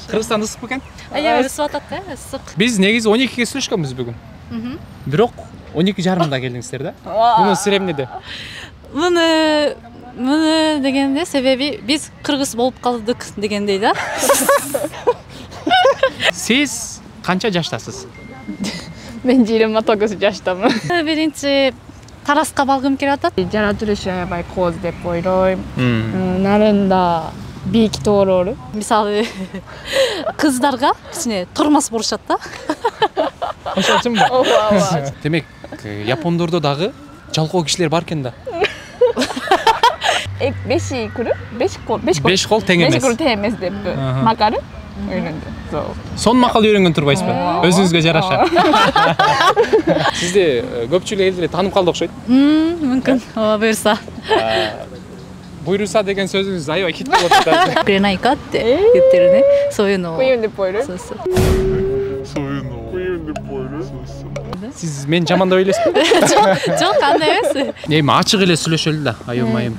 Кыргызстан ысык бекен? Ысып атат да, ысык. Биз негизи 12-ге сүйлөшкөнбүз бүгүн. Бирок 12:30 келдиңиздер да. Муну сир эмнеде? Муну дегенде себеби биз кыргыз болуп калдык дегендей да. Сиз канча жаштасыз? Мен 29 жаштамын. Биринчи Тараска балгым келип атат. Жаратылышы аябай кооз деп ойлойм. Нарында бийик тоолору. Мисалы кыздарга кичине тормоз бурушат да. Ошончунбу? Ооба. Демек, япондордо дагы жалкоо кишилер бар экен да. 5 куру? 5 кол. 5 кол тең эмес. 5 кол тең эмес деп макары үйрөндү. Сон макал үйрөнгөн турбайсызбы? Өзүңүзгө жараша. Сизди көпчүлүк элдер таанып калды окшойт. Мүмкүн. Ооба, буйрса. Буйруса деген сөзүңүз аябай хит болуп атат. Кренайка деп юттерне, союну. Куюн деп ойлойм. Сиз мен жамандап элесизби? Жок, кандай эмес. Эми ачык эле сүйлөшөлү да, айым.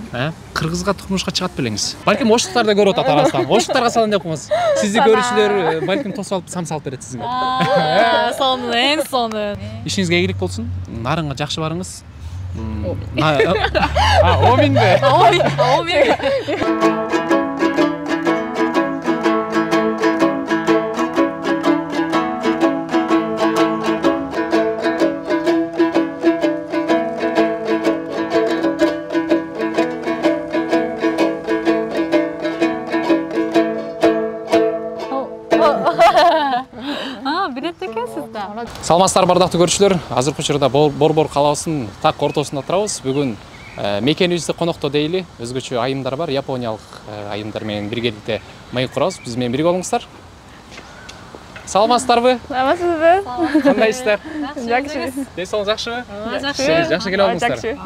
Кыргызга турмушка чыгат белеңиз. Балким оштуктар да көрүп атат арасынан. Оштуктарга салам деп коймос. Сизди көрүүчүлөр балким тосуп алып сам салып берет сизге. Сону. Ишиңизге ийгилик болсун. Нарынга жакшы барыңыз. Оминбе? Омин. Билет экенсиз да. Саламатсыздар бардактуу көрүүчүлөр. Азыркы учурда Борбор калаасынын так ортосунда турабыз. Бүгүн мекенибизде конокто дейли өзгөчө айымдар бар. Япониялык айымдар менен биргеликте маек курабыз. Биз менен бирге болуңуздар. Саламатсыздарбы? Саламатсызбы? Кандайсыздар? Жакшы. Десоңуз жакшыбы? Жакшы келип алдыңыздар. Жакшы.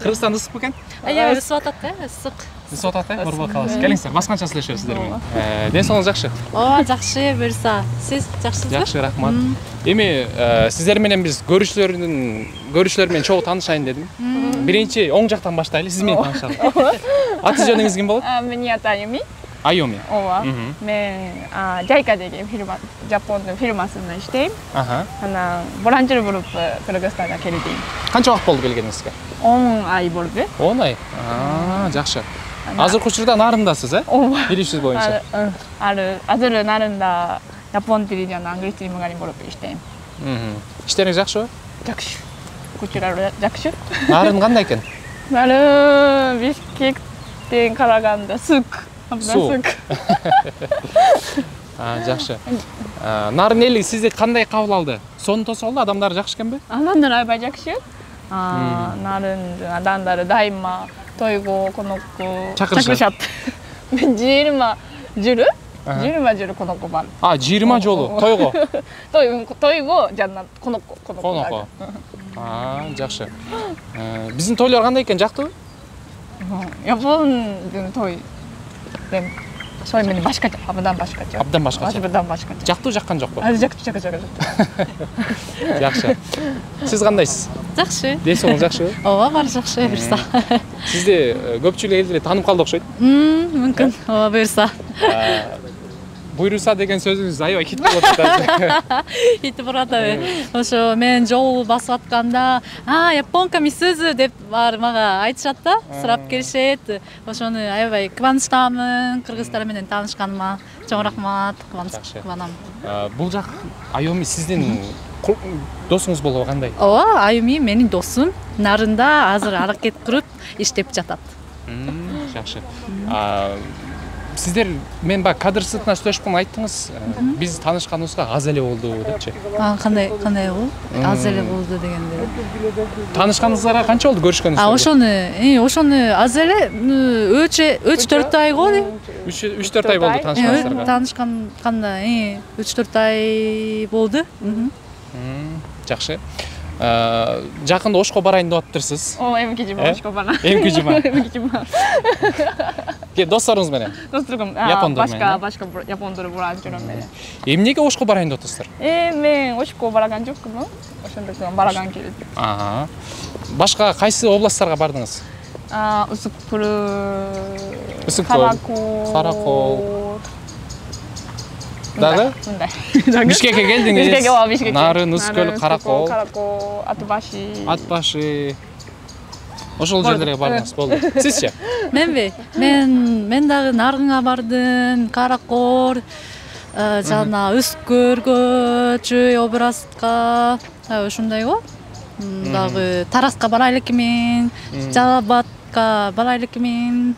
Кыргызстан ысык бекен? Ысып атат да, ысык. Ысып атат, Борбор калаасы. Келиңиздер, башкача сүйлөшөбүз сиздер менен. Десоңуз жакшы? Ооба, жакшы, буйрса. Сиз жакшысызбы? Жакшы, рахмат. Эми сиздер менен биз көрүүчүлөр менен чогуу таанышайын дедим. Биринчи оң жактан баштайлы, сиз менен таанышалы. Аты жөнүңүз ким болот? Меня Аюми. Айоми. Ооба. Мен JICA деген фирма, Жапондун фирмасында иштейм. Анан волонтер болуп Кыргызстанга келдим. Канча убакыт болду келгениңизге? 10 ай болду. 10 ай. Жакшы. Азыркы учурда нарындасыз, Ооба. Билишиңиз боюнча. Азыр нарында япон тили жана англис тили мугалим болуп иштейм. Иштериңиз жакшыбы? Жакшы. Кучуралар жакшы. Нарын кандай экен? Нарын Бишкектен караганда сук. Сук. Жакшы. Нарын эли сизди кандай кабыл алды? Сонун тосуп алды, адамдар жакшы экенби? Адамдар аябай жакшы. Нарын адамдары дайыма тойго, конокко чакырышат. Мен 20 журу конокко бар. 20 жолу тойго. Тойго жана конокко. Жакшы. Биздин тойлор кандай экен, жактыбы? Япондун той Soy meni башкача, абдан башкача. Абдан башкача. Абдан башкача. Жактуу жаккан жокпу? Жакты. Жакшы. Сиз кандайсыз? Жакшы. Десоңуз жакшыбы? Ооба, бар жакшы, буйрса. Сизди көпчүлүк элдер таанып калды окшойт. Мүмкүн. Ооба, буйрса. Буйруса деген сөзүңүз аябай хит болуп атат. Хит болуп атат. Ошо мен жол басып атканда, японка мисүзү деп бар мага айтышат да, сурап келишет. Ошону аябай кубанычтамын, кыргыздар менен таанышканыма. Чоң рахмат, кубанам. Бул жак Айоми сиздин досуңуз болобу кандай? Ооба, Айоми менин досум. Нарында азыр аракет кылып иштеп жатат. Жакшы. Сиздер мен ба кадр сыртына сүйлөшүп айттыңыз. Биз таанышканыбызга аз эле болду депчи. Кандай болду? Аз эле болду дегенде. Таанышканыңызга канча болду көрүшкөнүңүзгө? Ошону аз эле 3-4 ай го. 3-4 ай болду таанышканыңызга. Таанышканда 3-4 ай болду. Жакшы. Жакында Ошко барайын деп атыптырсыз. Эмки жума Ошко барам. Эмки жума. Эмки жума. Досторуңуз менен? Досторум. Башка япондор волонтером менен. Эмнеге Ошко барайын деп атасыздар? Мен Ошко барган жокмун. Ошондо барган келди. Башка кайсы областтарга бардыңыз? Каракол. Дагы? Мындай. Бишкекке келдиңиз. Бишкекке, ооба, Бишкекке. Нарын, Ускөл, Каракол. Каракол, Атбаши. Атбашы. Ошол жерлерге бардыңыз, болду. Сизчи? Менби? Мен дагы Нарынга бардым, Каракор, жана Үскөргө, Чүй Образка, ушундай го. Дагы Тараска барайлы экенмин, Жалал-Абадка барайлы экенмин.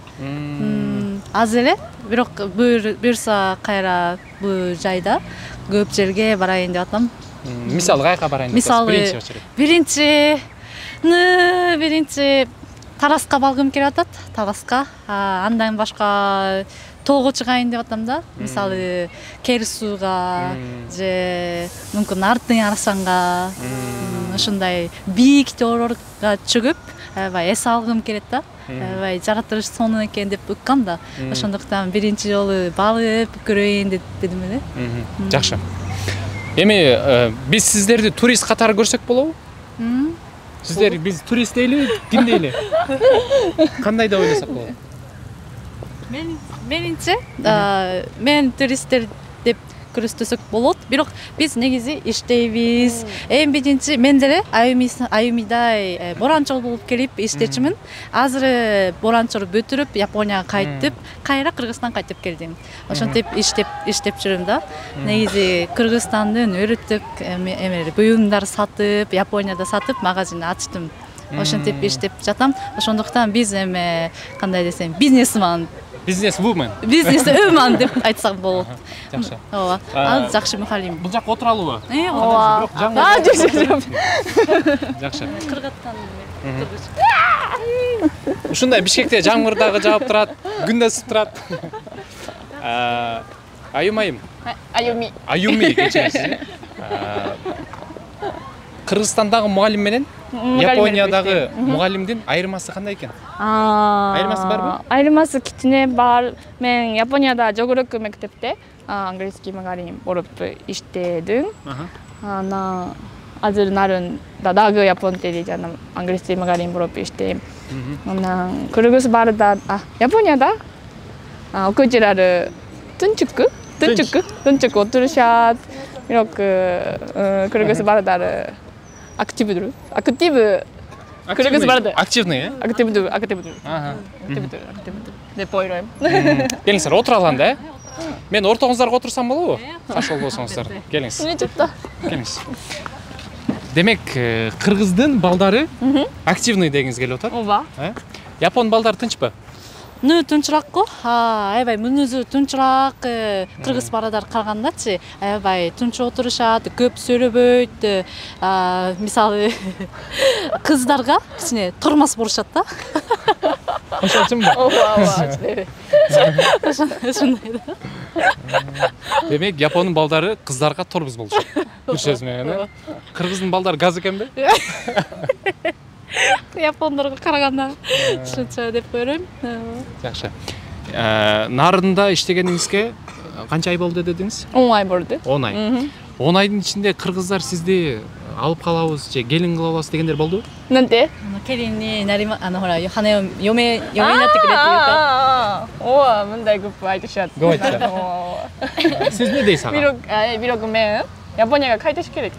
Аз эле, бирок буюрса кайра бул жайда көп жерге барайын деп атам. Мисалы кайка барайын деп атасыз? Биринчи очередь. Биринчи Тараска баргым келип атат. Тараска. Андан башка тоого чыгайын деп атам да. Мисалы Кер-сууга же мүмкүн Артын Арсанга, ушундай бийик тоолорго чыгып, аябай эс алгым келет да. Аябай жаратылыш сонун экен деп уккам да. Ошондуктан биринчи жолу барып көрөйүн дедим эле. Жакшы. Эми биз сиздерди турист катары көрсөк болобу? Сиздер биз турист дейли, ким дейли? Кандай да ойлосок болот? Менимче, мен туристтер деп көрсөтсөк болот. Бирок биз негизи иштейбиз. Эң биринчи мен деле Аюмидай боранчол болуп келип иштечимин. Азыр боранчол бүтүрүп Японияга кайтып, кайра Кыргызстанга кайтып келдим. Ошентип иштеп жүрүм да. Негизи Кыргызстандын өрүттүк эмелер, буюмдар сатып, Японияда сатып магазин ачтым. Ошентип иштеп жатам. Ошондуктан биз эме кандай десем, бизнесмен бизнесвумен деп айтсак болот. Жакшы. Ооба. Ал жакшы мухалим. Бул жакка отуралыбы? Ооба. Жок. Жакшы. Кыргызстан. Ушундай Бишкекте жамгыр дагы жаап турат, күн да ысып турат. Аюмайым. Аюми кечиресиз. Кыргызстандагы мугалим менен Япониядагы мугалимдин айырмасы кандай экен? Айырмасы барбы? Айырмасы кичине бар. Мен Японияда жогорку мектепте английский мугалим болуп иштедим. Азыр Нарында дагы япон тили жана английский мугалим болуп иштейм. Анан Кыргыз барда, Японияда окуучулар тунчук отурушат. Бирок Кыргыз барда активный. Кыргыз барды. Активный, э? Активный. Деп ойлойм. Келиңиздер, отура алган да, э? Мен ортоңуздарга отурсам болобу? Кашыл болсоңуздар. Келиңиз. Не жапта. Келиңиз. Демек, кыргыздын балдары активный дегиңиз келип атат. Ооба. Япон балдары тынчпы? Тунчураак го. Аябай мүнүзү тунчураак кыргыз балдар карагандачы. Аябай тунчу отурушат, көп сүйлөбөйт. Мисалы кыздарга кичине тормоз болушат да. Ошончумбу? Ооба. Ошондой да. Демек, Япондун балдары кыздарга тормоз болушат. Бир сөз менен, э? Кыргыздын балдары газ экенби? Япондорго караганда ушунча деп көрөм. Жакшы. Нарында иштегениңизге канча ай болду дедиңиз? 10 ай болду. 10 ай. 10 айдын ичинде кыргыздар сизди алып калабыз же келин кыла алабыз дегендер болду? Нанте? ケリンになりま、ほら、花嫁になってくれっていうか。ооба, мындай көп айтышат. Көп айтышат. Сиз не дейсиз ага? Бирок мен Японияга кайтыш керек.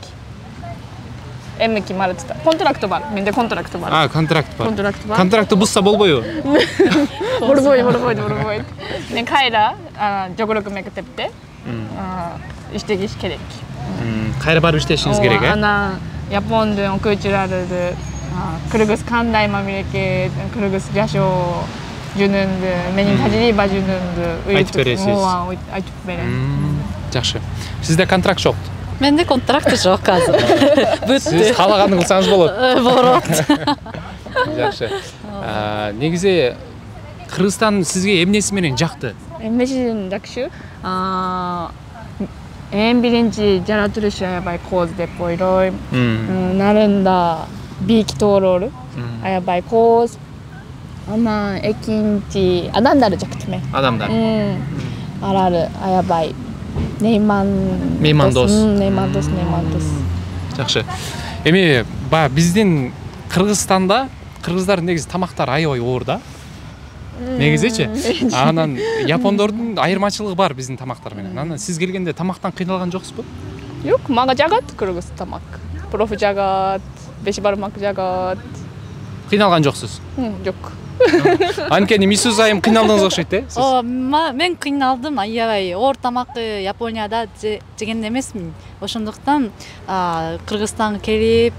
Эмне кимарытта. Контракт бар. Менде контракт бар. Контракт бар. Контракт бар. Контрактты бузса болбойбу? Болбойт. Мен кайра жогорку мектепте иштегиш керек. Кайра барып иштешиңиз керек, э? Анан Япондун окуучуларды Кыргыз кандай мамлекет, Кыргыз жашоо жөнүндө, менин тажрыйба жөнүндө айтып бересиз. Ооба, айтып берем. Жакшы. Сизде контракт жок? Менде контракт жок азыр. Бүттү. Сиз каалаганды кылсаңыз болот. Болот. Жакшы. Негизи Кыргызстан сизге эмнеси менен жакты? Эмнеси жакшы? Эң биринчи жаратылышы аябай кооз деп ойлойм. Нарында бийик тоолору аябай кооз. Анан экинчи адамдары жакты мен. Адамдар. Алар аябай меймандос. Жакшы. Эми биздин Кыргызстанда кыргыздардын негизи тамактары аябай оор да. негизичи. Анан япондордун айырмачылыгы бар биздин тамактар менен. Анан сиз келгенде тамактан кыйналган жоксузбу? Yok, мага жагат кыргыз тамак. Профу жагат, беш бармак жагат. Кыйналган жоксуз. Жок. Анткени Мисуз айым кыйналдыңыз окшойт э? Мен кыйналдым, аябай оор тамакты Японияда жеген эмесмин. Ошондуктан Кыргызстанга келип,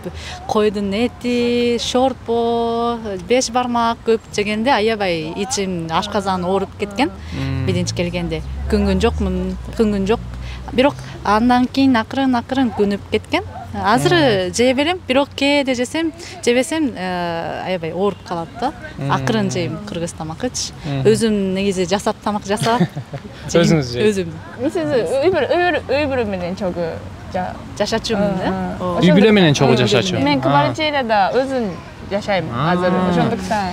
койдун эти, шорпо, беш бармак көп жегенде аябай ичим ашказан ооруп кеткен. Биринчи келгенде күнгөн жок. Бирок андан кийин акырын күнүп кеткен. Азыр жей берем, бирок кээде жебесем аябай ооруп калат да. Акырын жейм кыргыз тамакычы. Өзүм негизи жасап тамак жасап. Өзүңүз жейсиз. Өзүм. Сиз үй бүлө менен чогуу жашачумун да. Үй бүлө менен чогуу жашачу. Мен квартирада өзүм жашайм азыр. Ошондуктан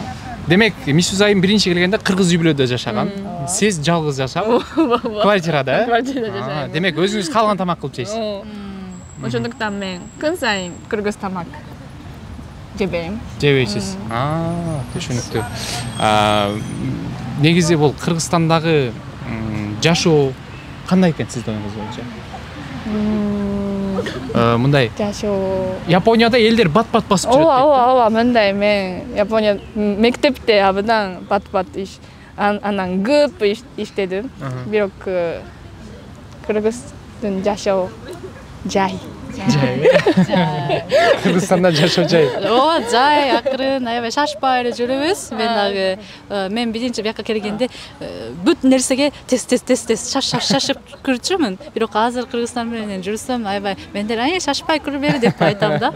Демек, Мисуз айым биринчи келгенде кыргыз үй бүлөдө жашаган. Сиз жалгыз жашап, квартирада, квартирада жашайм. Демек, өзүңүз каалаган тамак кылып жейсиз. Ошондуктан мен күн сайын кыргыз тамак жебейм. Жебейсиз. Түшүнүктүү. Негизи бул Кыргызстандагы жашоо кандай экен сиздин оюңуз боюнча? Мындай. Жашоо. Японияда элдер бат-бат басып жүрөт. Ооба, мындай мен Япония мектепте абдан бат-бат анан көп иштедим. Бирок Кыргыздын жашоо жай. Кыргызстанда жашоо жай. Жай, акырын, аябай шашпай эле жүрөбүз. Мен биринчи бияка келгенде бүт нерсеге тез шашып кирчүмүн. Бирок азыр Кыргызстан менен жүрсөм, аябай мендер шашпай кире бери деп айтам да.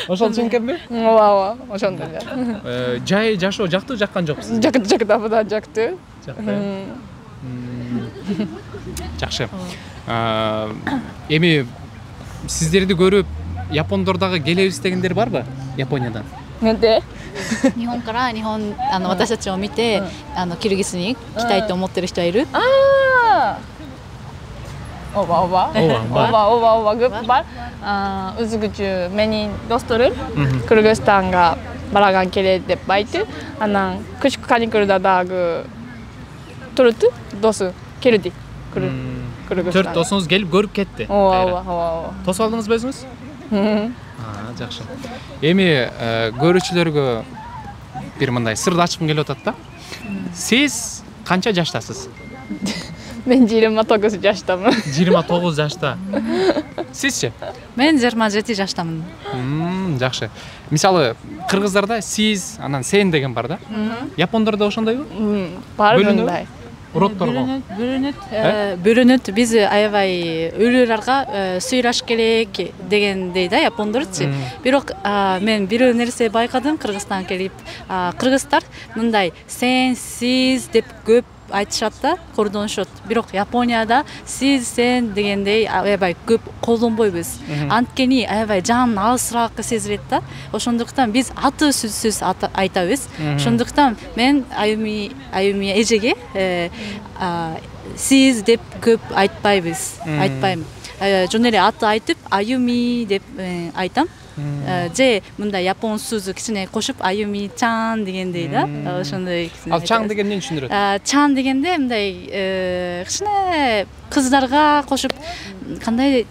Ошол үчүн экенби? Ооба, ошондой эле. Жай жашоо жактуу жаккан жоксуз? Жакты, абдан жактуу. Жакшы. Эми сиздерди көрүп япондордогу келебиз дегендер барбы Япониядан? なんで？日本から私たちを見てキルギスに来たいと思ってる人はいる？ Oba көп бар. Үзгүчү мени досторум Кыргызстанга барган келет деп айтты. Анан кышкы каникулда дагы турду досу келди. Кыргызстан. 4 досуңуз келип көрүп кетти. Ооба. Тосуп алдыңызбы өзүңүз? Жакшы. Эми көрүүчүлөргө бир мындай сырды ачкым келип атат да. Сиз канча жаштасыз? Мен 29 жаштамын. 29 жашта. Сизчи? Мен 27 жаштамын. Жакшы. Мисалы, кыргыздарда сиз, анан сен деген бар да? Япондордо ошондойбу? Бар мындай. Уротторго. Бөлүнөт. Биз аябай өлүлөргө суйлаш керек дегендей да япондорчу. Бирок мен бир нерсе байкадым Кыргызстанга келип. Кыргыздар мындай сен, сиз деп көп айтышат да, кордонушот. Бирок Японияда сиз, сен дегендей аябай көп колдонбойбуз. Анткени аябай жан алысыраак сезилет да. Ошондуктан биз аты сөзсүз айтабыз. Ошондуктан мен Аюми эжеге сиз деп көп айтпайм. Жөн эле аты айтып Аюми деп айтам. Же мындай япон сөзү кичине кошуп Аюми-чан дегендей да. Ошондой кичине. Ал чаң деген эмне түшүндүрөт? Чан дегенде мындай кичине кыздарга кошуп кандай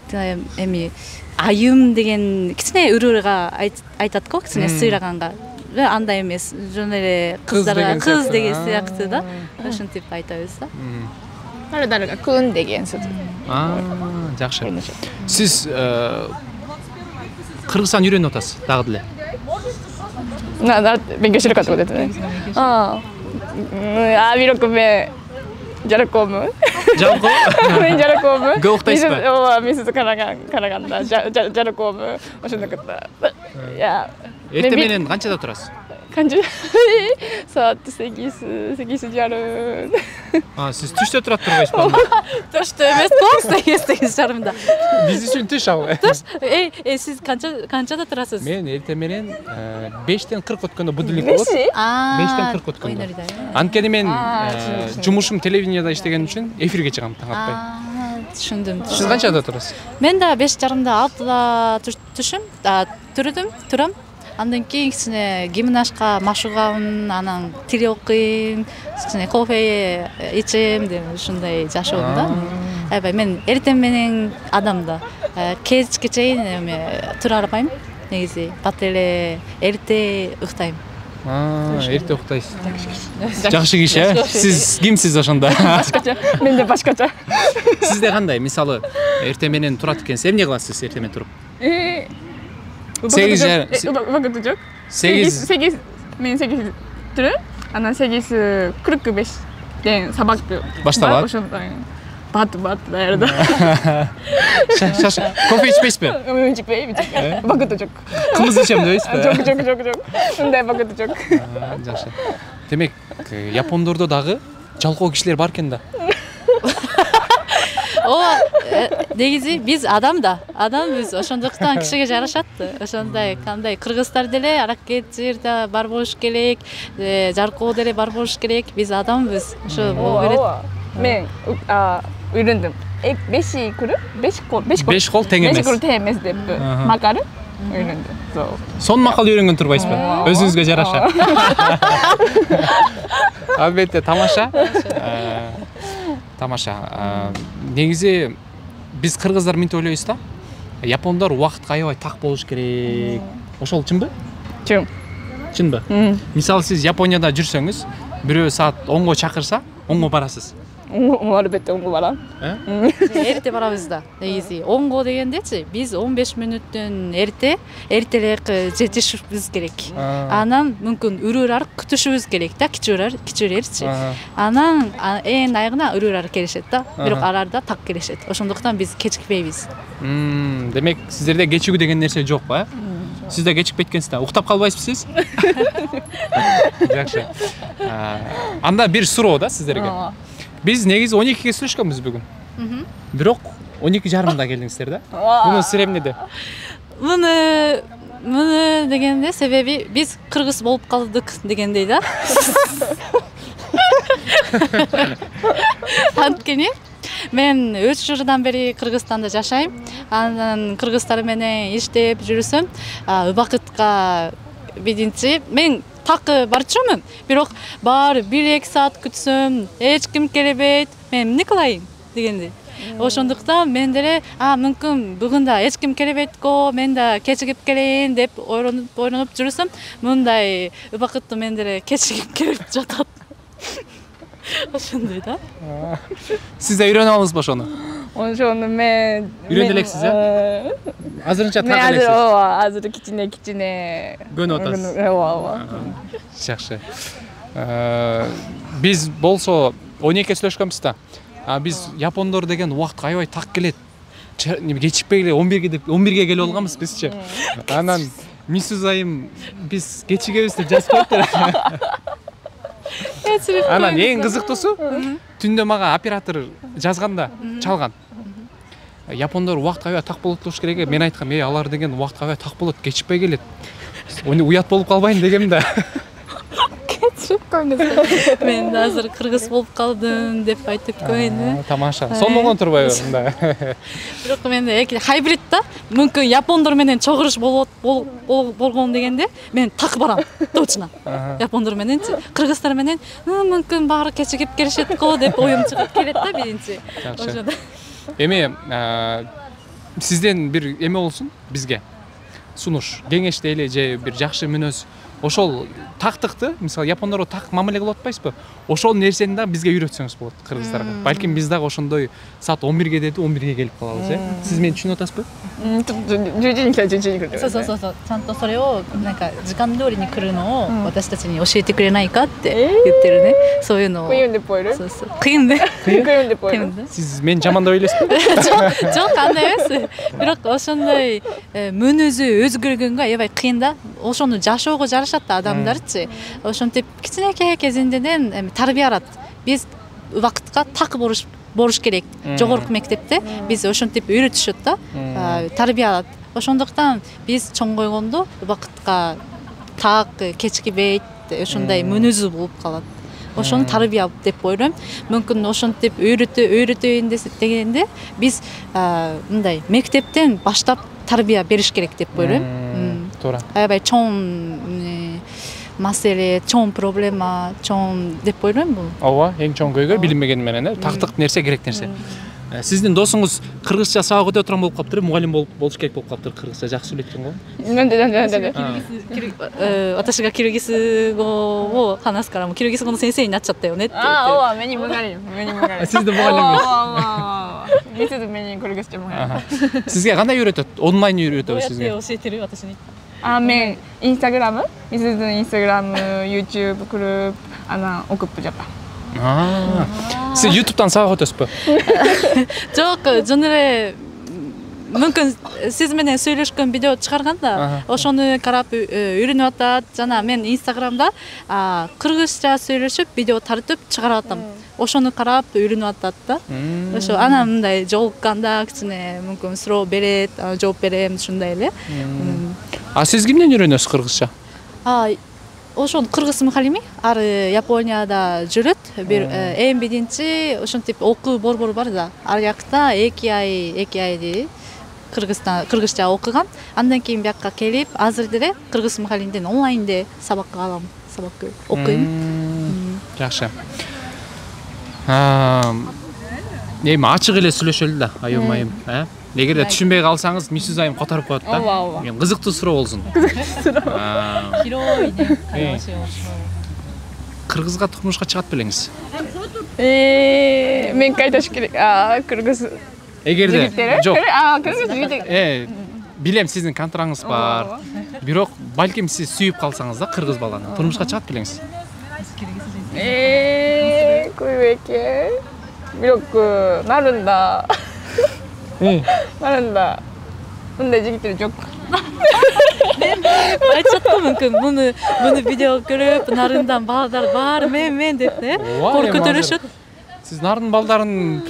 эми Аюм деген кичине үрүргө айтат го, кичине сыйраганга. Андай эмес, жөн эле кыздарга кыз деген сыяктуу да. Ошентип айтабыз да. Дарга күн деген сөз. Жакшы. Сиз Кыргызстан үйрөнүп атасыз дагы деле. Бенкё шире катып кетти. Бирок мен жаракомун. Мен жаракомун. Көп уктайсызбы? Ооба, мен сизди караганда жаракомун. Ошондой катта. Эртең менен канчада турасыз? Канча? Саат 8 жарым. Сиз түштө турат турбайсызбы? Түштө эмес, 8 жарымда. Биз үчүн түш ал. Түш? Сиз канчада турасыз? Мен эртең менен 5-тен 40 өткөндө будильник болот. 5-тен 40 өткөндө. Анткени мен жумушум телевиденияда иштеген үчүн эфирге чыгам таң атпай. Түшүндүм. Сиз канчада турасыз? Мен да 5 жарымда 6да турам. Андан кийин кичине гимнастика машыгабын, анан тил окуйм, кичине кофе ичем деп ушундай жашоодум да. Аябай мен эртең менен адам да. Кечке чейин эме тура албайм. Негизи бат эле эрте уктайм. Эрте уктайсыз. Жакшы киши, э? Сиз кимсиз ошондо? Башкача. Мен де башкача. Сизде кандай? Мисалы, эрте менен турат экенсиз, эмне кыласыз эрте менен туруп? 8 убакыт жок. 8 мен 8 туру. Анан 8 45ден сабак башталат. Ошондой бат даярда. Шаш. Кофе ичпейсизби? Мен ичпейм. Убакыт жок. Кымыз ичем дейсизби? Жок. Мындай убакыт жок. Жакшы. Демек, япондордо дагы жалкоо кишилер бар экен да. Негизи биз адам да. Адамбыз, ошондуктан кишиге жарашат. Ошондой кандай кыргыздар деле аракетчил да бар болуш керек, жаркоо деле бар болуш керек. Биз адамбыз. Ошо боло берет. Мен үйрөндүм. 5 куру? 5 кол. 5 кол тең эмес. 5 кол тең эмес деп макары үйрөндүм. Сон макал үйрөнгөн турбайсызбы? Өзүңүзгө жараша. Албетте тамаша. Тамаша. Негизи биз кыргыздар мынтип ойлойбуз да. Япондор убакытка аябай так болуш керек. Ошол чынбы? Чын. Чынбы? Мисалы сиз Японияда жүрсөңүз, бирөө саат 10го чакырса, 10го барасыз. Албетте 10го барам. Эрте барабыз да. Негизи 10го дегендечи, биз 15 мүнөттөн эртерээк жетишибиз керек. Анан мүмкүн үрүрар күтүшүбүз керек да, кичүүрерчи. Анан эң айгына үрүрар келишет да, бирок алар да так келишет. Ошондуктан биз кечикпейбиз. Демек, сиздерде кечигүү деген нерсе жокпу, э? Сиз да кечикпейт экенсиз да. Уктап калбайсызбы сиз? Жакшы. Анда бир суроо да сиздерге. Биз негизи 12ге сүйлөшкөнбүз бүгүн. Бирок 12:30да келдиңиздер да. Муну сир эмнеде? Муну дегенде себеби биз кыргыз болуп калдык дегендей да. Анткени мен 3 жылдан бери Кыргызстанда жашайм. Анан кыргыздар менен иштеп жүрсөм, убакытка биринчи мен так барчумун. Бирок баары 1-2 саат күтсөм, эч ким келбейт. Мен эмне кылайын дегенде. Ошондуктан мен деле, мүмкүн бүгүн да эч ким келбейт го, мен да кечигип келейин деп ойлонуп жүрсөм, мындай убакытты мен деле кечигип келип жатат. Ошондой да. Сиз да үйрөнүп алдыңызбы ошону? Ошону мен үйрөнүп элексиз, э? Азырынча так элексиз. Азыр кичине көнүп атасыз. Ооба. Жакшы. Биз болсо 12ге сүйлөшкөнбүз да. Биз япондор деген убакытка аябай так келет. Кечикпей эле 11ге келип алганбыз бизчи. Анан Мисуз айым биз кечигебиз деп жазып коюптур. Анан эң кызыктуусу, түндө мага оператор жазганда, чалган. Япондор убакытка аябай так болот болуш керек. Мен айткам, алар деген убакытка аябай так болот, кечикпей келет. Уят болуп калбайын дегем да. Кечип коюңуз. Мен азыр кыргыз болуп калдым деп айтып коеюн. Тамаша. Сонмогон турбайбы мында. Бирок менде хайбрид да. Мүмкүн япондор менен чогуруш болгон дегенде мен так барам. Точно. Япондор мененчи, кыргыздар менен мүмкүн баары кечигип келишет го деп оюм чыгып келет да биринчи. Ошондо. Эми сизден бир эме болсун бизге. Сунуш, кеңеш дейли же бир жакшы мүнөз. Ошол тактыкты, мисалы япондорго так мамиле кылып атпайсызбы? Ошол нерсени да бизге үйрөтсөңүз болот кыргыздарга. Балким биз дагы ошондой саат 11ге деди, 11ге келип калабыз, э? Сиз мени түшүнүп атасызбы? 11そうちゃんとそれをなんか時間通りに来るのを私たちに教えてくれないかって言ってるね。そういうのを。Кыйын деп ойлойм. Кыйын да. Кыйын деп ойлойм. Сиз мени жамандап ойлойсузбу? Жок, андай эмес. Бирок ошондой мүнөзү өзгөргөнгө аябай кыйын да. Ошону жашоого жарашат да адамдарчы. Ошентип кичинекей кезинден тарбиялат. Биз убакытка так болуш керек. Жогорку мектепте биз ошентип үйрөтүшөт да. Тарбиялат. Ошондуктан биз чоңойгондо убакытка так кечикпейт, ошондой мүнөзү болуп калат. Ошону тарбия деп ойлойм. Мүмкүн ошентип үйрөтөйүн дегенде биз мындай мектептен баштап тарбия бериш керек деп ойлойм. туура. аябай чоң маселе, чоң проблема, чоң деп ойлойм бул. Ооба, эң чоң көйгөй билинбеген менен, тактык нерсе, керек нерсе. Сиздин досуңуз кыргызча сабак өтө турган болуп калыптыр, мугалим болуш керек болуп калыптыр, кыргызча жакшы сүйлөйт экен го. なんで私がキルギス語を話すからもキルギス語の先生になっちゃったよねって言って。ああ、目に무갈림 Сизди мугалимиз. 미스도 메뉴 그리겠지 뭐야. Сизге кандай үйрөтөт? Онлайн үйрөтөбү сизге? 教えてる私に。мен 인스타그램, 미스도 인스타그램, 유튜브 그룹 하나 오크프 잡아. Сиз YouTube'дан сабак өтөсүзбү? Жок, жөн эле мүмкүн сиз менен сүйлөшкөн видео чыгарганда ошону карап үйрөнүп атат жана мен инстаграмда кыргызча сүйлөшүп видео тартып чыгарып атам. Ошону карап үйрөнүп атат да. Ошо анан мындай жолукканда кичине мүмкүн суроо берет, жооп берем ушундай эле. Сиз кимден үйрөнөсүз кыргызча? Ошон кыргыз мухалими ары Японияда жүрөт. Эң биринчи ошентип окуу борбору бар да. Ар жакта 2 ай кыргызча окуган. Андан кийин бияка келип, азыр деле кыргыз мухалимден онлайнде сабак алам, сабак окуйм. Жакшы. Эми ачык эле сүйлөшөлү да, айым. Эгерде түшүнбөй калсаңыз, мисиз айым которуп коет да. Мен кызыктуу суроо болсун. Хирой не. Кыргызга турмушка чыгат белеңиз. мен кайташ керек. Кыргыз Эгерде жок. кыргыз жигит. Билем сиздин контрагыңыз бар. Бирок балким сиз сүйүп калсаңыз да кыргыз баланы турмушка чыгат белеңиз. куйбеке. Бирок нарында. Нарында. Мындай жигиттер жок. Айтчатты мүмкүн муну видео көрүп нарындан балдар бар мен деп коркутулушат. Сиз нарын балдарын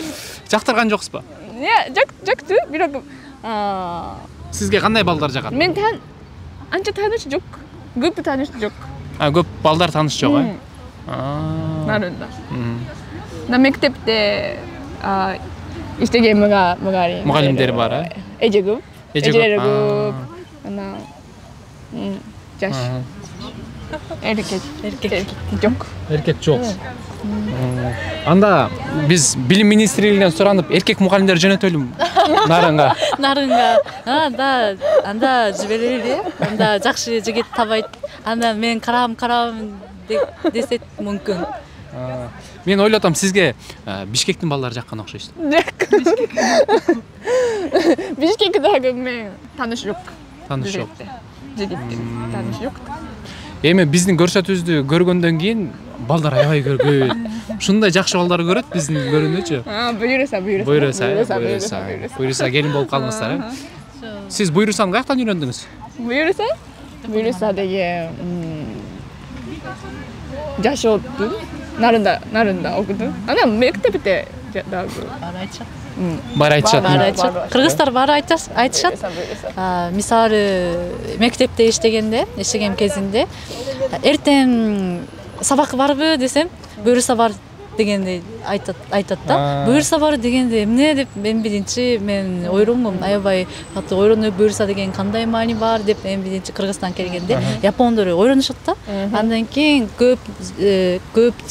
жактырган жоксузбу? жактı. Бирок Сизге кандай балдар жагат? Мен анча тааныш жок. Көп тааныш жок. Көп балдар тааныш жок, нарында. На мектепте иштеген мугалимдер бар, эже көп. Эжелери көп. Ана жаш. Эркек жок. Эркек жок. Анда биз билим министрлигинен суранып, эркек мугалимдер жөнөтөлүм нарынга. Анда жиберели. Анда жакшы жигит табайт. Анда мен карам десет мүмкүн. Мен ойлотом сизге Бишкектин балдары жаккан окшойсуз. Бишкектеги мен тааныш жок. Жигиттер тааныш жок. Эми биздин көрсөтүүбүздү көргөндөн кийин балдар аябай көргөйт. Ушундай жакшы балдар көрөт биздин көрүүнүчү. Буйруса келин болуп калыңыздар. Сиз буйрусаны каяктан үйрөндүңүз? Буйруса деген жашоотту. Нарында окуду. Анан мектепте дагы бар айтышат. Кыргыздар бар айтышат. Мисалы мектепте иштеген кезинде эртең сабак барбы десем, буйруса бар дегенди айтат да. Буйруса бар дегенде эмне деп мен биринчи ойлонгом, аябай катуу ойлонуп буйруса деген кандай маани бар деп мен биринчи Кыргызстан келгенде япондор ойлонушат да. Андан кийин көп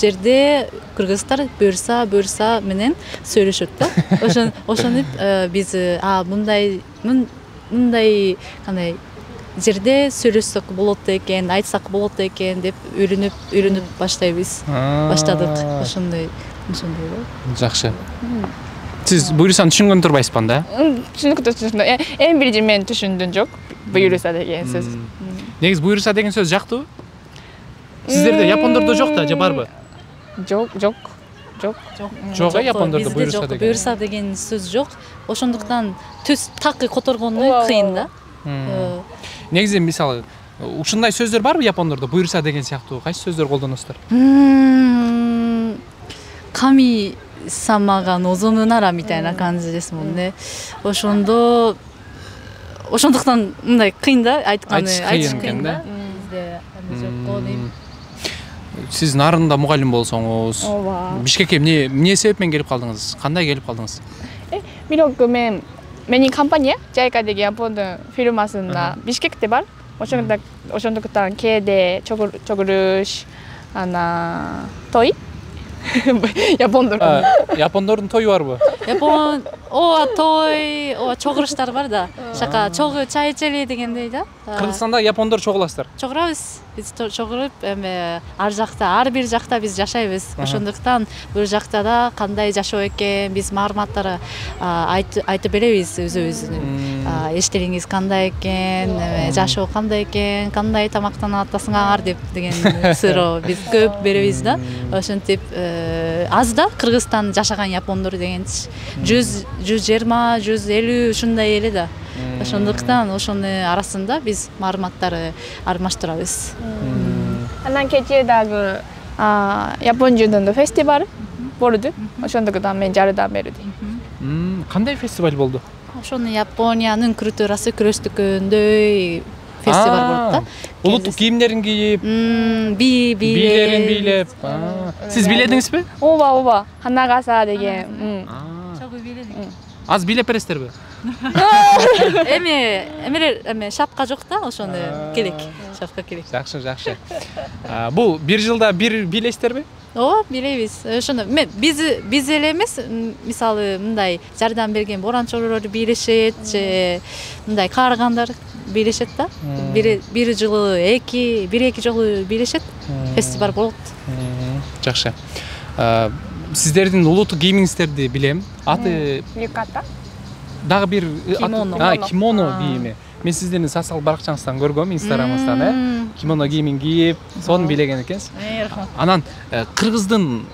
жерде кыргыздар буйруса менен сүйлөшөт да. Ошону биз мындай кандай жерде сүйлөшсөк болот экен, айтсак болот экен деп үйрөнүп баштадык. Ошондой го. Жакшы. Сиз буйрусаны түшүнгөн турбайсызбы анда? Түшүндүм. Эң биринчи мен түшүндүм жок. Буйруса деген сөз. Негиз буйруса деген сөз жактыбы? Сиздерде япондордо жок да, же барбы? Жок. Япондордо буйруса деген сөз жок. Ошондуктан түз такы которгону кыйын да. Негизи мисалы ушундай сөздөр барбы япондордо? Буйруса деген сыяктуу кайсы сөздөр колдоносуздар? Ками самага нозому нара митайна канжи десмон не. Ошондуктан мындай кыйын да айтыш кыйын да. Сиз нарында мугалим болсоңуз, Бишкекке эмне себеп менен келип калдыңыз? Кандай келип калдыңыз? Бирок менин компания JICA деген Япондун фирмасында Бишкекте бар. ошондуктан кээде чогулуш той Япондордун тою барбы? Япон ооба той ооба чогуруштар бар да. Шака чогуу чай ичели дегендей да. Кыргызстанда япондор чогуласыздар. Чогурабыз. Биз чогуруп эми ар жакта, ар бир жакта биз жашайбыз. Ошондуктан бул жакта да кандай жашоо экен, биз маалыматтар айтып беребиз өзүбүздүн. Эчтериңиз кандай экен, жашоо кандай экен, кандай тамактанып атасыңар деген суроо биз көп беребиз да. Ошентип аз да Кыргызстан жашаган япондор дегенчи 120, 150 ушундай эле да. Ошондуктан ошонун арасында биз маалыматтарды алмаштырабыз. Анан кечээ дагы Япон жудондо фестиваль болду. Ошондуктан мен жардам бердим. Кандай фестиваль болду? Ошону Япониянын культурасы күрөштүкөндөй фестиваль болуп да. Улуттук кийимдерин кийип, бийлерин бийлеп. Сиз бийледиңизби? Ооба, Ханагаса деген. Чогуу бийледик. Аз бийлеп бересиздерби? Эми шапка жок да, ошону керек. Шапка керек. Жакшы. Бул бир жылда бир бийлейсиздерби? Ооба, бийлейбиз. Ошону биз эле эмес, мисалы мындай жардам берген боранчолор бийлешет, же мындай каарыгандар бийлешет да. Бир жылы бир эки жолу бийлешет. Фестиваль болот. Жакшы. Сиздердин улуттук кийимиңиздерди билем. Аты Юката. Дагы бир кимоно кийими. кийими. Мен сиздердин социал баракчаңыздан көргөм, инстаграмыңыздан, Кимоно кийимин кийип, сону бийлеген экенсиз. Рахмат. Анан кыргыздын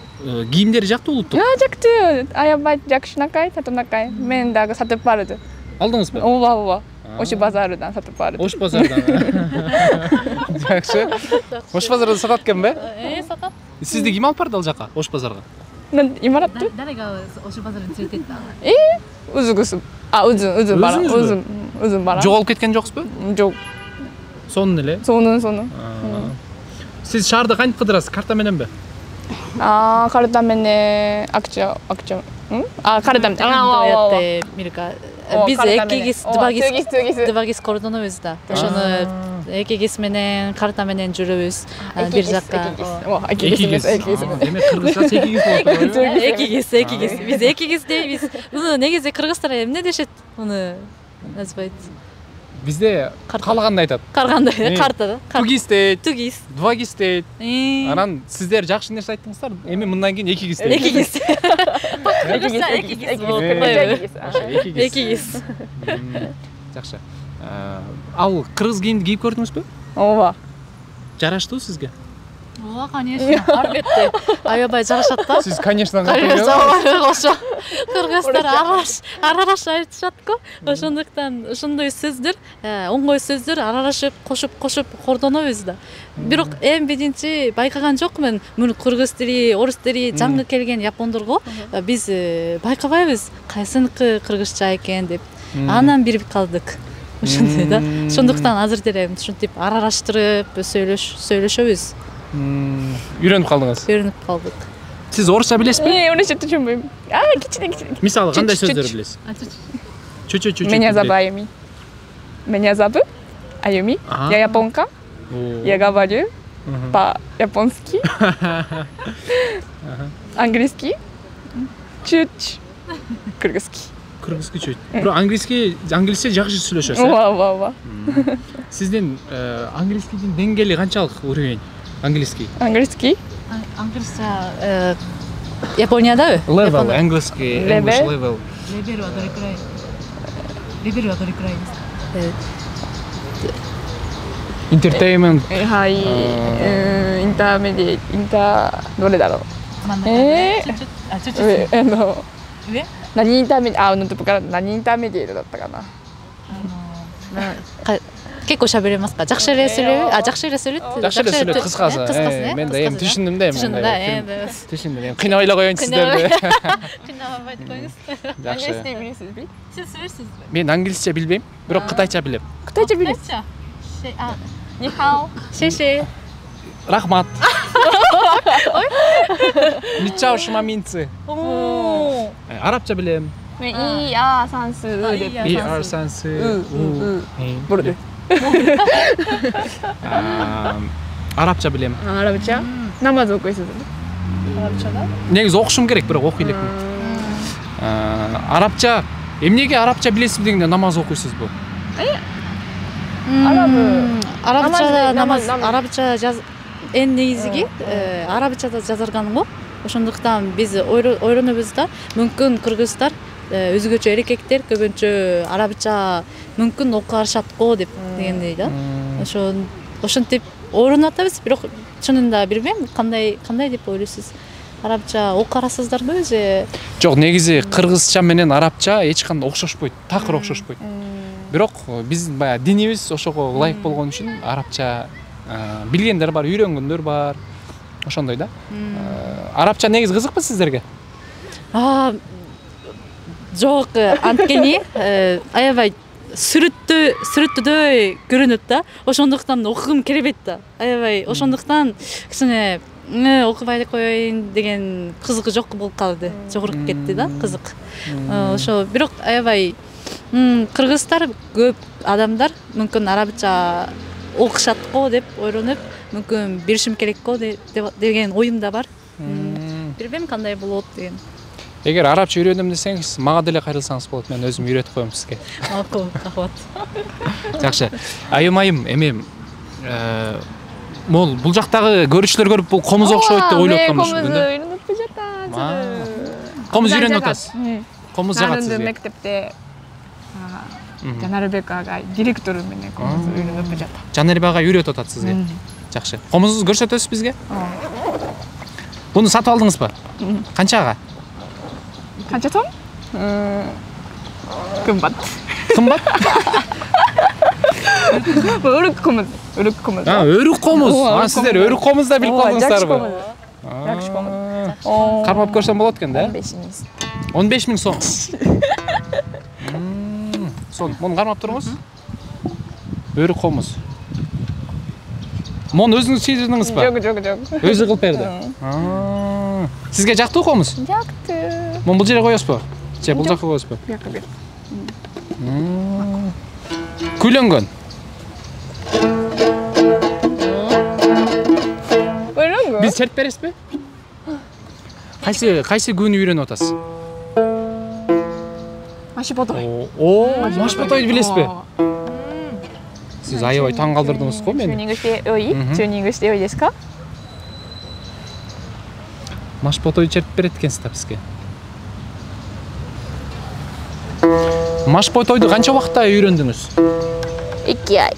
кийимдери жакты улуттук. Жакты. Аябай жакшынакай, татынакай. Мен дагы сатып барды. Алдыңызбы? Ооба. Ош базарынан сатып барды. Ош базардан. Жакшы. Ош базарда сатат экенби? Сатат. Сизди ким алып барды ал жака, Ош базарга? Имараттı? Дарега Ош базарын сүрөтөттү. Үзүгүсүм. Үзүм бара. Үзүм бара. Жоголуп кеткен жоксузбу? Жок. Сонун эле. Сону. Сиз шаарды кантип кыдырасыз? Карта мененби? Карта менен акча. Карта менен. Биз экигиз дыбагиз кордонобуз да. Ошону экигиз менен карта менен жүрөбүз. Бир жакка. Экигиз. Демек кыргызча экигиз болуп турат. Экигиз. Биз экигиз дейбиз. Муну негизи кыргыздар эмне дешет? Муну назбайт. Бизде каалагандай айтат. Каргандай, картада. Тугиз дейт. Тугиз. Двагиз дейт. Анан сиздер жакшы нерсе айттыңыздар. Эми мындан кийин экигиз дейт. Экигиз. Жакшы. Ал кыргыз кийимди кийип көрдүңүзбү? Ооба. Жараштыбы сизге? Ооба, конечно. Албетте. Аябай жарашат да. Сиз, конечно, ошо кыргыздар аралаш айтышат-ко. Ошондуктан ошондой сөздөр, оңгой сөздөр аралашып, кошуп кордонобуз да. Бирок эми биринчи байкаган жокмун. Муну кыргыз тили, орус тили жаңы келген япондорго биз байкабайбыз кайсыныкы кыргызча экен деп. Анан бирип калдык. Ошондой да. Ошондуктан азыр деле ушинтип аралаштырып сүйлөшөбүз. Үйрөнүп калдыңыз. Үйрөнүп калдык. Сиз орусча билесизби? Орусча түшүнбөйм. Кичине. Мисалы кандай сөздөр билесиз? Чу-чу. Меня зовут Аюми. Меня зовут Аюми. Я японка. Я говорю по-японски. Английский. Чуть. Кыргызский. Кыргызский чуть. Бирок англисче жакшы сүйлөшөсүз. Ооба. Сиздин английскийдин деңгээли канчалык уровень? Английский. Англисча Япониядабы? Level, английский, English level. Левелはどれくらいですか? Entertainment. はい。インターメディエ、どれだろう。上？何インターメディエ、ノートブックから何インターメディエだったかな。結構喋れますか? Жакшы эле сүйлөбү? Жакшы эле сүйлөйт. Кыскасы. Мен да эми түшүндүм да эми. Түшүндүм. Кыйнабай эле коеюн сиздерди. Кыйнабай коюңуз. Жакшы. Сиз сүйлөйсүзбү? Мен англисче билбейм, бирок кытайча билем. Кытайча билесиз? Нихао. Шеше. Рахмат. Ничао шимаминцы. Арабча билем. ER 算数で。ER 算数。ボルで。Арабча билем. Арабча? Намаз окуйсузбу? Арабчада? Негизи окушум керек, бирок окуй элекмин. Арабча, эмнеге арабча билесизби дегенде намаз окуйсузбу? Арабча эң негизиги арабчада жазылган го. Ошондуктан биз ойлонобуз да, мүмкүн кыргыздар өзгөчө эркектер көбүнчө арабча мүмкүн окуп алышат го деп дегендей да. Ошентип ойлонуп атабыз, бирок чынында билбейм, кандай деп ойлойсуз? Арабча окуп аласыздарбы же? Жок, негизи кыргызча менен арабча эч кандай окшошпойт, такыр окшошпойт. Бирок биз баягы динибиз ошого ылайык болгон үчүн арабча билгендер бар, үйрөнгөндөр бар. Ошондой да. Арабча негизи кызыкпы сиздерге? Жок, анткени аябай сүрөттөдөй көрүнөт да. Ошондуктан окугум келбейт да. Аябай ошондуктан кичине окубай коеюн деген кызыгы жок болуп калды. Жогоруп кетти да, кызык. Ошо бирок аябай кыргыздар көп адамдар мүмкүн арабча окушат го деп ойлонуп, мүмкүн беришим керек го деген оюмда бар. Билбейм кандай болот деген. Эгер арабча үйрөнөм десеңиз, мага деле кайрылсаңыз болот, мен өзүм үйрөтүп коем сизге. Макул, рахмат. Жакшы. Айым, эми бул жактагы көрүүчүлөр көрүп бул комуз окшойт деп ойлоп атканбыз бүгүн да. Комуз үйрөнүп атасыз. Комуз жагат сизге. Мектепте Жанарбек агай директор менен комуз үйрөнүп жатат. Жанарбек агай үйрөтүп атат сизге. Жакшы. Комузду көрсөтөсүз бизге? Буну сатып алдыңызбы? Канчага? Канча сом? Кымбат. Кымбат? Өрүк комуз. Өрүк комуз. Сиздер өрүк комузда билип калдыңыздарбы? Жакшы комуз. Кармап көрсөм болот экен да? 15 миң сом. Муну кармап туруңуз. Өрүк комуз. Муну өзүңүз чийдиңизби? Жок. Өзү кылып берди. Сизге жактыбы комуз? Жакты. Муну бул жерге коесузбу? Же бул жакка коесузбу? Бияка бер. Күйлөнгөн. Ойлонгон. Биз чертип бересизби? Кайсы күнү үйрөнүп атасыз? Машипотой. Машпотойду билесизби? Сиз аябай таң калтырдыңыз го мени. Чөнүнгү ой десиз ка? Машпотой чертип берет экенсиз да бизге. Машпотойду канча убакытта үйрөндүңүз? 2 ай.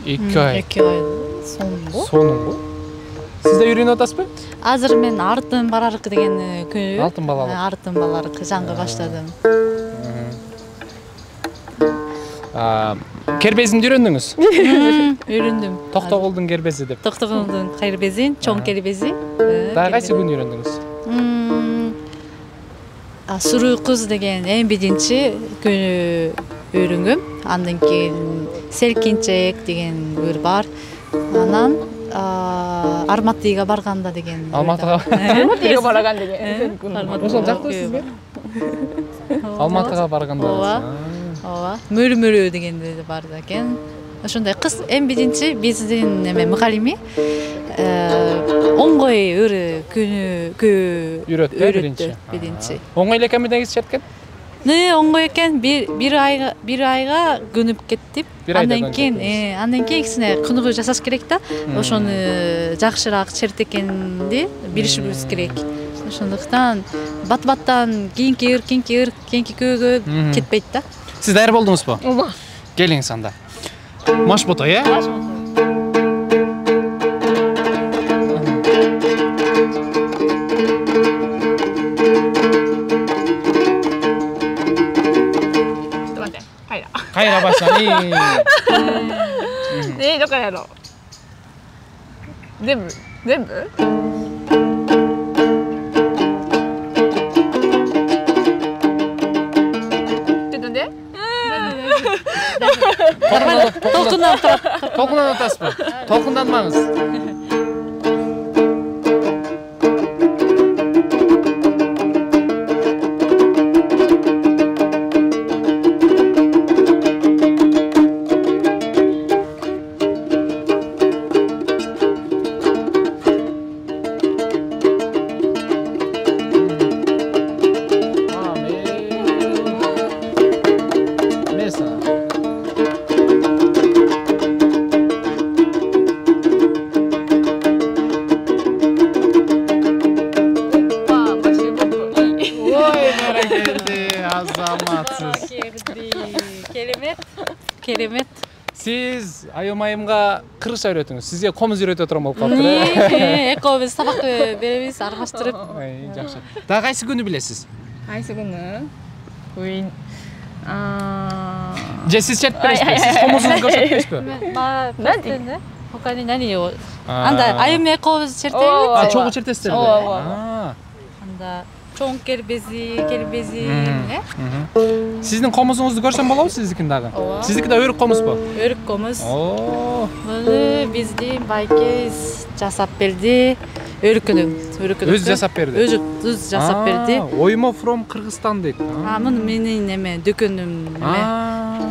2 ай. 2 ай сонго. Сонго. Сиз да үйрөнүп атасызбы? Азыр мен артын баларык деген күнү. Алтын балалык. Артын баларык жаңы баштадым. Кербезинди үйрөндүңүз? Үйрөндүм. Токтогулдун кербези деп. Токтогулдун кербезин, чоң кербези. Дагы кайсы күнү үйрөндүңүз? Суруу кыз деген эң биринчи күнү үйрөнгөм. Андан кийин селкинчек деген ыр бар. Анан Арматыга барганда деген. Арматыга барган деген. Ошол жактыбы сизге? Алматыга барганда. Ооба. Мөрү дегенде бар экен. Ошондой кыз эң биринчи биздин мугалими оңгой ыры күнү үйрөттү биринчи. Оңгой эле экенби негизи черткен? Оңгой экен, бир айга көнүп кеттип. Андан кийин кичине кыныгуу жасаш керек да. Ошону жакшыраак черт экенди билишибиз керек. Ошондуктан бат-баттан кийинки көөгө кетпейт да. Сиз даяр болдуңузбу? Ооба. Келиңиз анда. Машпотой, э? Кайра баштайын. До караやろう。全部？Толкундан атасызбы? Толкунданмаңыз. Керемет. Керемет. Сиз айымайымга кыргызча үйрөтүңүз. Сизге комуз үйрөтө турган болуп калыптыр. Экөөбүз сабак беребиз, аралаштырып. Жакшы. Дагы кайсы күнү билесиз? Кайсы күнү? Уин. Же сиз чертип бересизби? Сиз комузуңузду көрсөтпөйсүзбү? Нани? Хокани нани? Анда айым экөөбүз чертебиз. Чогуу чертесиздер. Анда чоң кербези, э? Сиздин комузуңузду көрсөм болобу сиздикин дагы? Сиздики да өрүк комузбу? Өрүк комуз. Бул биздин байкебиз жасап берди. Өрүкүнү. Өзү жасап берди. Өзү жасап берди. Оймо from Кыргызстан дейт. Муну менин эме дүкөнүм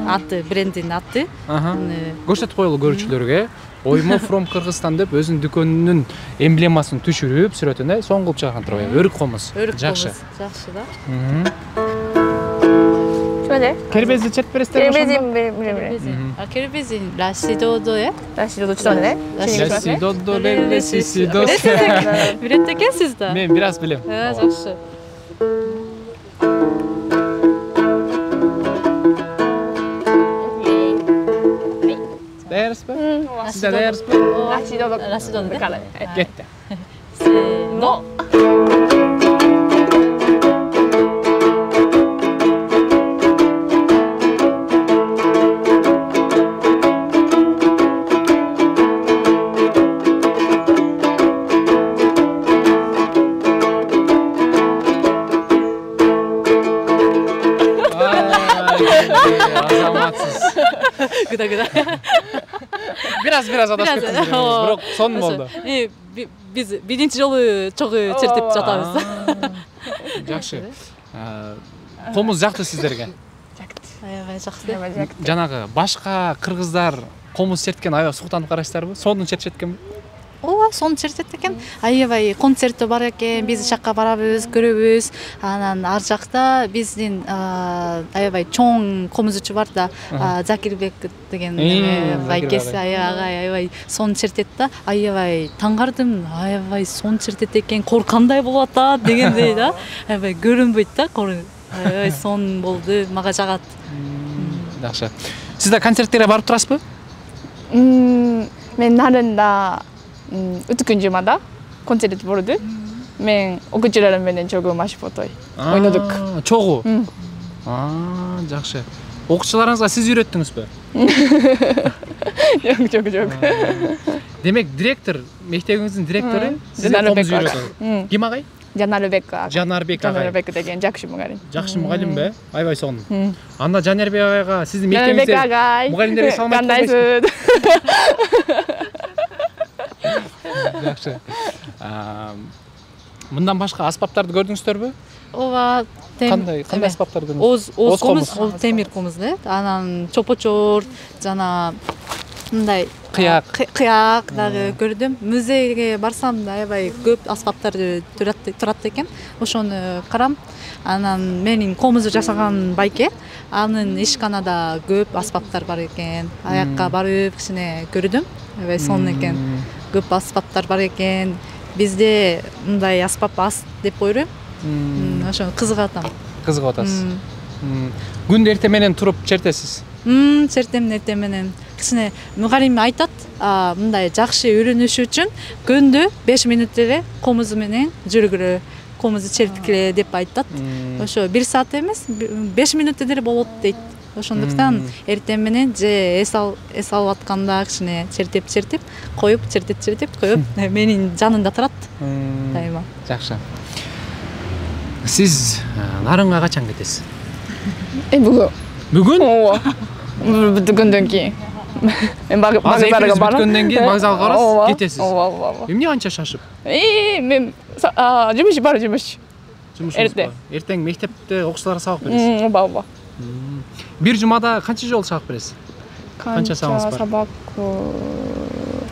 аты, брендинин аты. Көрсөтүп коелу көрүүчүлөргө. Оймо from Кыргызстан деп өзүнүн дүкөнүнүн эмблемасын түшүрүп, сүрөтүн соң кылып чыгарган турбайбы? Өрүк комуз. Жакшы. Жакшы да. Чөде? Кербези чертип бересиздерби? Кербези Кербези Рашидодо э? Рашидодо чөтө эле. Рашидодо леле сисидо. Билет экенсиз да? Мен бир аз билем. Жакшы. Даярсызбы? Сиз да даярсызбы? Рашидодо. Кетти. Но. Гыда. Бир аз адашып кеттиңиз. Бирок сонун болду. Биз биринчи жолу чогуу чертип жатабыз. Жакшы. Комуз жакты сиздерге? Аябай жакты. Жанагы башка кыргыздар комуз черткен аябай суктанып карайсыздарбы? Сонун чертишет экенби? Ооба, сонун чертет экен. Аябай концерти бар экен. Биз жакка барабыз, көрөбүз. Анан ар жакта биздин аябай чоң комузчу бар да, Закирбек деген байкеси аябай сонун чертет да. Аябай таңгардым. Аябай сонун чертет экен. Коркандай болуп атат дегендей да. Аябай көрүнбөйт да. Аябай сонун болду. Мага жагат. Жакшы. Сиз да концерттерге барып турасызбы? Мен нарында Үтүкүн жумада концерт болду. Мен окуучуларым менен чогуу машыпотой ойнодук. Чогуу? Жакшы. Окуучуларыңызга сиз үйрөттүңүзбү? Жок. Демек, директор, мектебиңиздин директору сизге комуз үйрөтөт. Ким агай? Жанарбек агай. деген жакшы мугалим. Жакшы мугалимби? Аябай сонун. Анда Жанарбек агайга сиздин мектебиңизде мугалимдерге салам айтып Жакшы. Мындан башка аспаптарды көрдүңүздөрбү? Ооба, кандай аспаптарды көрдүңүз? Оз комуз, темир комуз да. Анан чопочор, жана мындай кыяк дагы көрдүм. Музейге барсам да аябай көп аспаптарды турат экен. Ошону карам. Анан менин комузду жасаган байке, анын ишканада көп аспаптар бар экен. Аякка барып кичине көрдүм. Аябай сонун экен. Көп аспаптар бар экен. Бизде мындай аспап аз деп ойлойм. Ошо кызыгып атам. Кызыгып атасыз. Күндө эртең менен туруп чертесиз? Чертем эртең менен. Кичине мугалим айтат, мындай жакшы үйрөнүш үчүн күндө 5 мүнөт эле комузу менен жүргүлө, комузду черткиле деп айтат. Ошо 1 саат эмес, 5 мүнөт деле болот дейт. Ошондуктан эртең менен же эс алып атканда кичине чертеп коюп, чертеп коюп, менин жанымда турат. Дайыма. Жакшы. Сиз Нарынга качан кетесиз? Бүгүн. Бүгүн? Ооба. Бүгүндөн кийин. Мен вокзалга барам. Бүткөндөн кийин вокзалга барасыз, кетесиз. Ооба. Эмне анча шашып? Мен жумуш бар, жумуш. Эртең мектепте окуучуларга сабак бересиз? Ооба. Бир жумада канча жолу сабак бересиз? Канча сабагыңыз бар?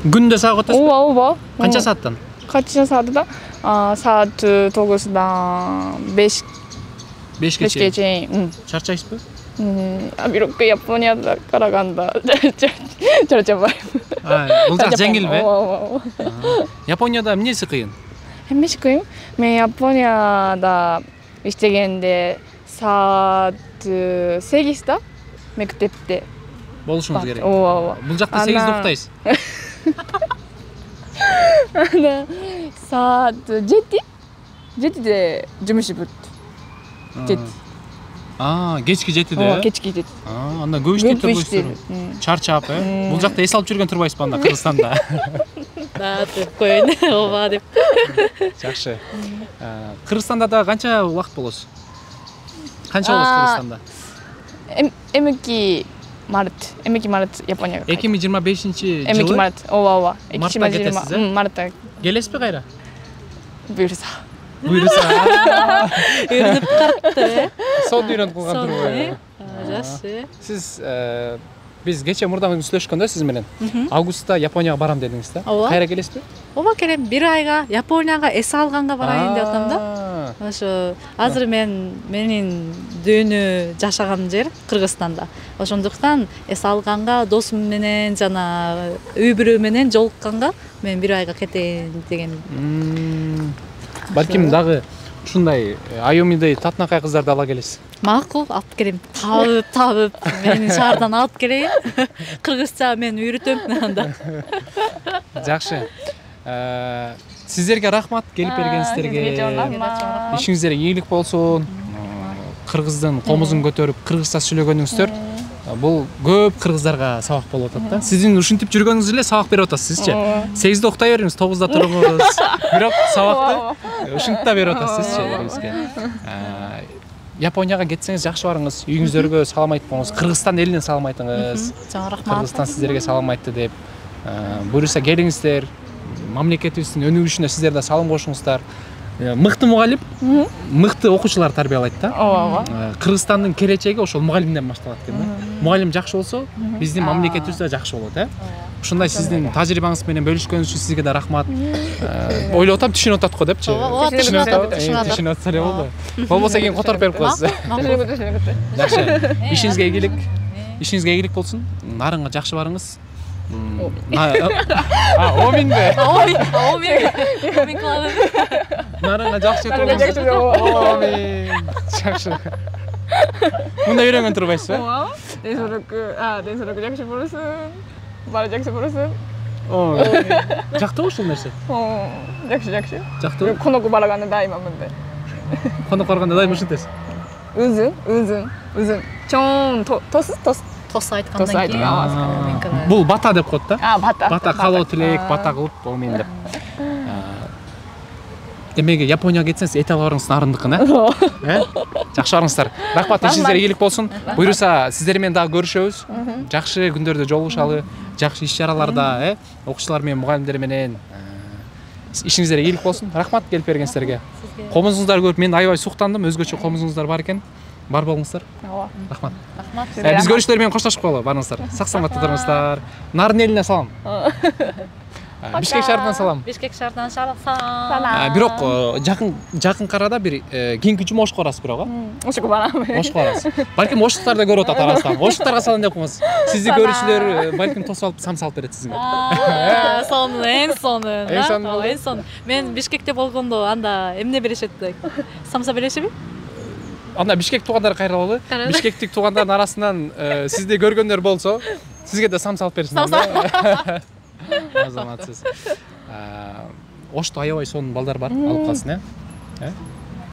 Күндө сабак өтөсүзбү? Ооба. Канча сааттан? Канча сааттан? Саат 9-дан 5ке чейин. Чарчайсызбы? Бирок Японияда караганда чарчабайм. Бул жак жеңилби? Японияда эмнеси кыйын? Эмнеси кыйын? Мен Японияда иштегенде саат 8-та мектепте болушуңуз керек. ооба. Бул жакта 8-де уктайсыз. Ана саат 7де жумуш бүт. 7. Кечки 7-де. Кечки 7. Анда көп иштеп турбайсыздар. Чарчап, Бул жакта эс алып жүргөн турбайсызбы анда Кыргызстанда? Да, деп коеюн. Ооба деп. Жакшы. Кыргызстанда да канча убакыт болосуз? Канча болосуз Кыргызстанда? Эмики март Японияга. 2025-жылы. Эмики март. Ооба. Мартта кетесиз, Мартта. Келесизби кайра? Буйруса. Үйрөнүп калыптыр. Сонду үйрөнүп калган турбайбы? Жакшы. Сиз биз кече мурда сүйлөшкөндө сиз менен августта Японияга барам дедиңиз да. Кайра келесизби? Ооба келем. 1 айга Японияга эс алганга барайын деп атам да. Ошо азыр менин дүйнө жашаган жер Кыргызстанда. Ошондуктан эс алганга досум менен жана үй бүлө менен жолукканга мен 1 айга кетейин деген. Балким дагы ушундай Айомидей татынакай кыздарды ала келесиз. Макул, алып келем. Табып, мени шаардан алып келейин. Кыргызча мен үйрөтөм анда. Жакшы. Сиздерге рахмат келип бергениңиздерге. Ишиңиздерге ийгилик болсун. Кыргыздын комузун көтөрүп, кыргызча сүйлөгөнүңүздөр бул көп кыргыздарга сабак болуп атат да. Сиздин ушинтип жүргөнүңүз эле сабак берип атасызчы. 8-де уктай бериңиз, 9-да туруңуз. Бирок сабакты ушинтип берип атасызчы бизге. Японияга кетсеңиз жакшы барыңыз, үйүңүздөргө салам айтып коңуз, Кыргызстан элине салам айтыңыз. Чоң рахмат. Кыргызстан сиздерге салам айтты деп. Буюрса келиңиздер. Мамлекетибиздин өнүгүшүнө сиздер да салым кошуңуздар. Мыкты мугалим, мыкты окуучулар тарбиялайт да. Ооба. Кыргызстандын келечеги ошол мугалимден башталат экен да. Мугалим жакшы болсо, биздин мамлекетибиз да жакшы болот, Ушундай сиздин тажрыйбаңыз менен бөлүшкөнүңүз үчүн сизге да рахмат. Ойлоп атам түшүнүп атат го депчи. Ооба, түшүнүп атат эле болду. Болбосо кийин которуп берип коесуз. Жакшы. Ишиңизге ийгилик болсун. Нарынга жакшы барыңыз. Оминбе. Омин кылабы. Нарынга жакшы өтүп. Омин. Жакшы. Мында үйрөнгөн турбайсызбы? ооба. Денсолук жакшы болсун. Баары жакшы болсун. Жактыбы ушул нерсе? Жакшы. Жактыбы? Конок барганда дайыма мындай. Конок барганда дайыма ушинтесиз. Үзүн. Чоң Тос айткандан кийин. Бул бата деп коет да. Бата. Бата калоо тилек, бата кылып, омин деп. Демеги Японияга кетсеңиз эт алып барыңыз нарындыкын, Жакшы барыңыздар. Рахмат, ишиңиздерге ийгилик болсун. Буюрса сиздер менен дагы көрүшөбүз. Жакшы күндөрдө жолугушалы, жакшы иш-чараларда, окуучулар менен, мугалимдер менен. Ишиңиздерге ийгилик болсун. Рахмат келип бергениңиздерге. Комузуңуздар көрүп мен аябай суктандым. Өзгөчө комузуңуздар бар экен. Бар болуңуздар. Рахмат. Биз көрүшүлөр менен коштошуп калалы, барыңыздар. Сак саламатта туруңуздар. Нарын элине салам. Бишкек шаарынан салам. Бишкек шаарынан салам. Бирок жакын карада бир кийинки жума Ошко барасыз бирок, Ошко барам. Ошко барасыз. Балким оштуктар да көрүп атат арасынан. Оштуктарга салам деп коңуз. Сизди көрүүчүлөр балким тосуп алып сам салып берет сизге. Сонун, эң сонун. Мен Бишкекте болгондо анда эмне беришет? Самса беришеби? Анда Бишкек туугандар кайрылалы. Бишкектик туугандардын арасынан сизди көргөндөр болсо, сизге да сам салып берсин. Азаматсыз. Ошто аябай сонун балдар бар, алып калсын,